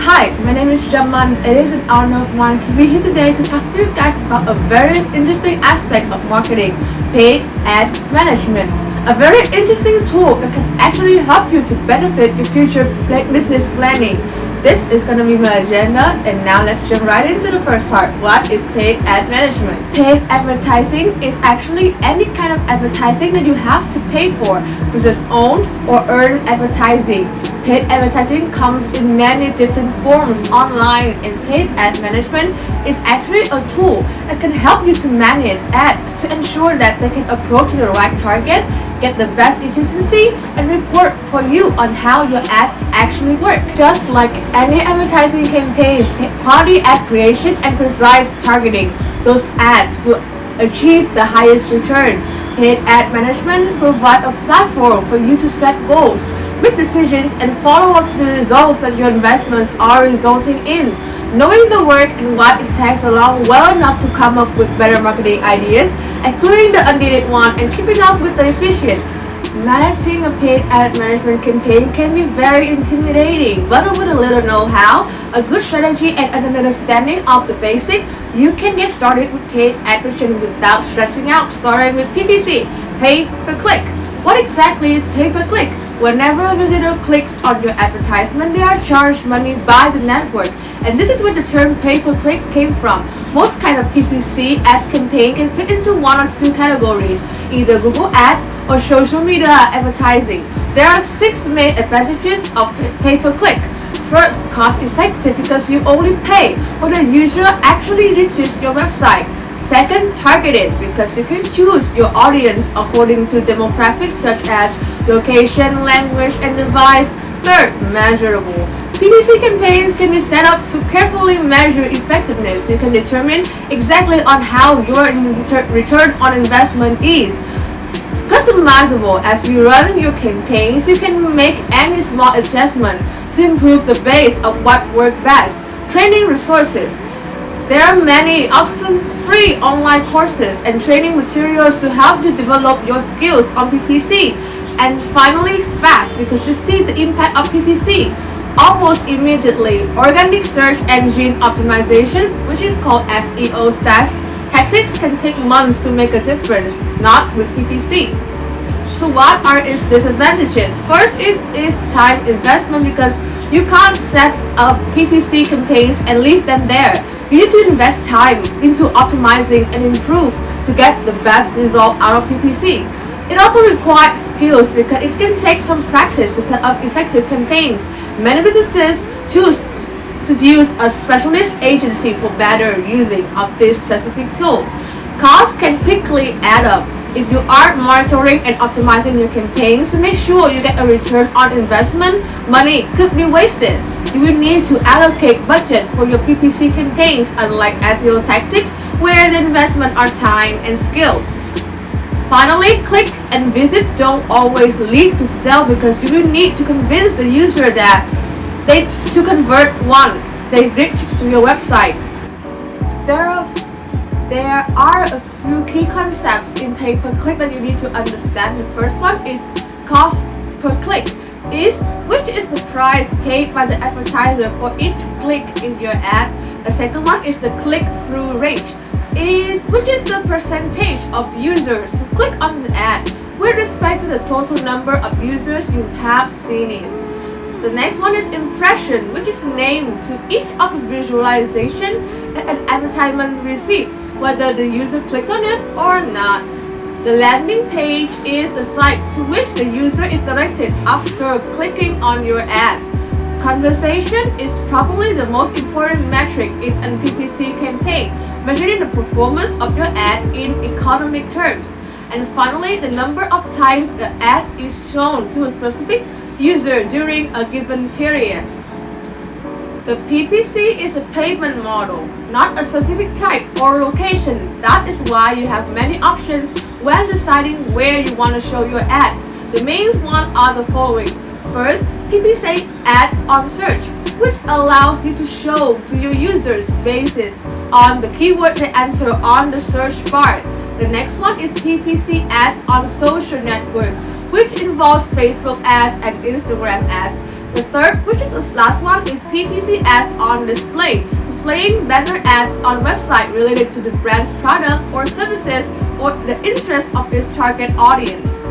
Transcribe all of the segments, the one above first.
Hi, my name is Jaman. It is an honor of mine to be here today to talk to you guys about a very interesting aspect of marketing, paid ad management. A very interesting tool that can actually help you to benefit your future business planning. This is going to be my agenda, and now let's jump right into the first part. What is paid ad management? Paid advertising is actually any kind of advertising that you have to pay for, which is owned or earned advertising. Paid advertising comes in many different forms online, and paid ad management is actually a tool that can help you to manage ads to ensure that they can approach the right target, get the best efficiency, and report for you on how your ads actually work. Just like any advertising campaign, quality ad creation and precise targeting, those ads will achieve the highest return. Paid ad management provides a platform for you to set goals, make decisions, and follow up to the results that your investments are resulting in. Knowing the work and what it takes along well enough to come up with better marketing ideas, excluding the unneeded one, and keeping up with the efficiency. Managing a paid ad management campaign can be very intimidating, but with a little know-how, a good strategy, and an understanding of the basic, you can get started with paid ad management without stressing out, starting with PPC, pay per click. What exactly is pay per click? Whenever a visitor clicks on your advertisement, they are charged money by the network, and this is where the term pay per click came from. Most kind of PPC ads campaign can fit into one or two categories, either Google Ads or social media advertising. There are 6 main advantages of pay per click. First, cost effective because you only pay when the user actually reaches your website. Second, targeted because you can choose your audience according to demographics such as location, language, and device. Third, measurable. PPC campaigns can be set up to carefully measure effectiveness. You can determine exactly on how your return on investment is. Customizable. As you run your campaigns, you can make any small adjustment to improve the base of what worked best. Training resources. There are many, often free online courses and training materials to help you develop your skills on PPC. And finally, fast, because you see the impact of PPC almost immediately. Organic search engine optimization, which is called SEO tactics, can take months to make a difference, not with PPC. So what are its disadvantages? First, it is time investment because you can't set up PPC campaigns and leave them there. You need to invest time into optimizing and improve to get the best result out of PPC. It also requires skills because it can take some practice to set up effective campaigns. Many businesses choose to use a specialist agency for better using of this specific tool. Costs can quickly add up. If you aren't monitoring and optimizing your campaigns to make sure you get a return on investment, money could be wasted. You will need to allocate budget for your PPC campaigns, unlike SEO tactics, where the investment are time and skill. Finally, clicks and visits don't always lead to sell because you will need to convince the user that they to convert once they reach to your website. There are a few key concepts in pay per click that you need to understand. The first one is cost per click, which is the price paid by the advertiser for each click in your ad. The second one is the click-through rate, which is the percentage of users who click on the ad with respect to the total number of users you have seen it. The next one is impression, which is named to each of the visualization that an advertisement receives, whether the user clicks on it or not. The landing page is the site to which the user is directed after clicking on your ad. Conversation is probably the most important metric in a PPC campaign, measuring the performance of your ad in economic terms. And finally, the number of times the ad is shown to a specific user during a given period. The PPC is a payment model, not a specific type or location. That is why you have many options when deciding where you want to show your ads. The main ones are the following. First, PPC ads on search, which allows you to show to your users based on the keyword they enter on the search bar. The next one is PPC ads on social network, which involves Facebook ads and Instagram ads. The third, which is the last one, is PPC ads on display, displaying banner ads on website related to the brand's product or services or the interest of its target audience.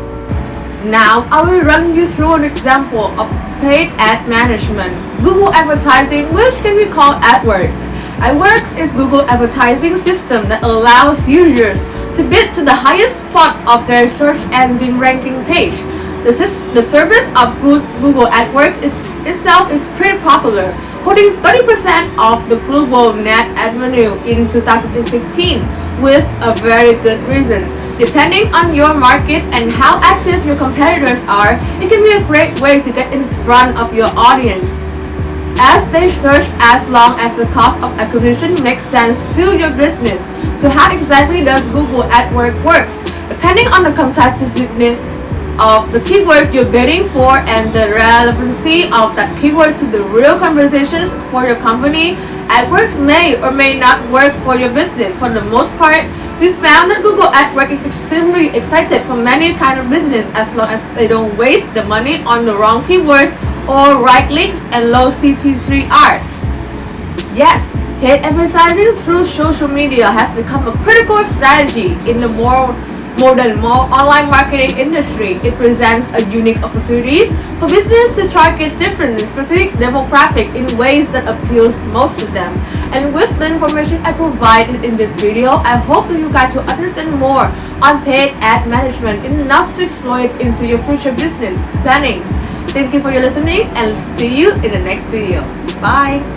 Now, I will run you through an example of paid ad management. Google advertising, which can be called AdWords. AdWords is Google advertising system that allows users to bid to the highest spot of their search engine ranking page. The service of Google AdWords itself is pretty popular, holding 30% of the global net ad revenue in 2015 with a very good reason. Depending on your market and how active your competitors are, it can be a great way to get in front of your audience, as they search as long as the cost of acquisition makes sense to your business. So how exactly does Google AdWords works? Depending on the competitiveness of the keyword you're bidding for and the relevancy of that keyword to the real conversations for your company, AdWords may or may not work for your business. For the most part, we found that Google AdWords is extremely effective for many kind of business as long as they don't waste the money on the wrong keywords or right links and low CTR. Yes, paid advertising through social media has become a critical strategy in the more online marketing industry. It presents a unique opportunities for business to target different and specific demographic in ways that appeals most to them. And with the information I provided in this video, I hope that you guys will understand more on paid ad management enough to exploit into your future business plannings. Thank you for your listening and see you in the next video. Bye!